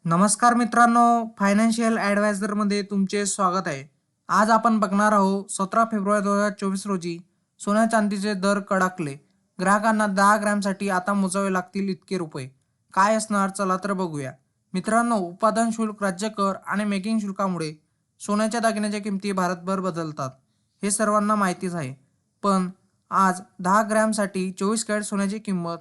नमस्कार मित्रांनो, फायनान्शियल ॲडवायझरमध्ये तुमचे स्वागत आहे. आज आपण बघणार आहोत 17 फेब्रुवारी 2024 रोजी सोन्या चांदीचे दर कडाकले. ग्राहकांना 10 ग्रॅमसाठी आता मोजावे लागतील इतके रुपये. काय असणार चला तर बघूया. मित्रांनो, उत्पादन शुल्क, राज्य कर आणि मेकिंग शुल्कामुळे सोन्याच्या दागिन्याच्या किमती भारतभर बदलतात. हे सर्वांना माहितीच आहे. पण आज 10 ग्रॅमसाठी 24 कॅरेट सोन्याची किंमत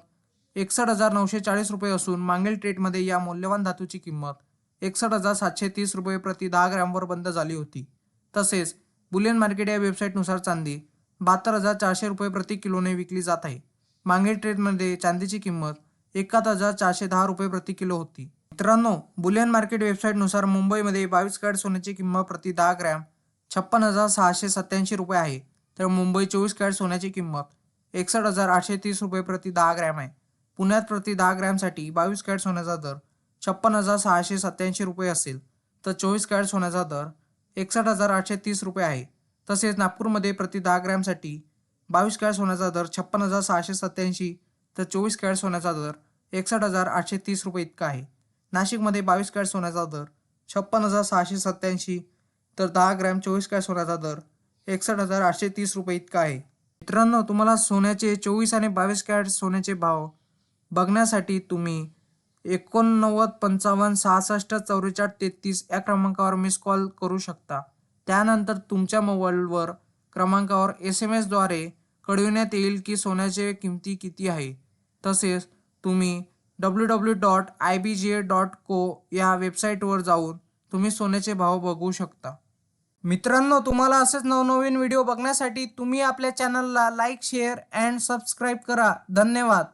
61,940 रुपये असून मागील ट्रेडमध्ये या मौल्यवान धातूची किंमत 61,730 रुपये प्रति 10 ग्रॅमवर बंद झाली होती. तसेच बुलियन मार्केट या वेबसाईटनुसार चांदी 72,400 रुपये प्रति किलोने विकली जात आहे. मागील ट्रेडमध्ये चांदीची किंमत 71,410 रुपये प्रति किलो होती. मित्रांनो, बुलियन मार्केट वेबसाईटनुसार मुंबईमध्ये 22 कॅरेट सोन्याची किंमत प्रति 10 ग्रॅम 56,687 रुपये आहे. तर मुंबई 24 कॅरेट सोन्याची किंमत 61,830 रुपये प्रति 10 ग्रॅम आहे. पुण्यात प्रति 10 ग्रॅमसाठी 22 कॅरेट सोन्याचा दर 56,687 रुपये असेल, तर 24 कॅरेट सोन्याचा दर 61,830 रुपये आहे. तसेच नागपूरमध्ये प्रति 10 ग्रॅमसाठी 22 कॅरेट सोन्याचा दर 56,687 तर 24 कॅरेट सोन्याचा दर 61,830 रुपये इतका आहे. नाशिकमध्ये 22 कॅरेट सोन्याचा दर 56,687 तर 10 ग्रॅम 24 कॅरेट सोन्याचा दर 61,830 रुपये इतका आहे. मित्रांनो, तुम्हाला सोन्याचे 24 आणि 22 कॅरेट सोन्याचे भाव बघण्यासाठी तुम्ही 89 55 66 44 33 या क्रमांकावर मिस कॉल करू शकता. त्यानंतर तुमच्या मोबाईलवर क्रमांकावर SMS द्वारे कळविण्यात येईल की सोन्याची किंमती किती आहे. तसेच तुम्ही www.ibga.co या वेबसाईटवर जाऊन तुम्ही सोन्याचे भाव बघू शकता. मित्रांनो, तुम्हाला असेच नवनवीन व्हिडिओ बघण्यासाठी तुम्ही आपल्या चॅनलला लाईक, शेअर अँड सबस्क्राईब करा. धन्यवाद.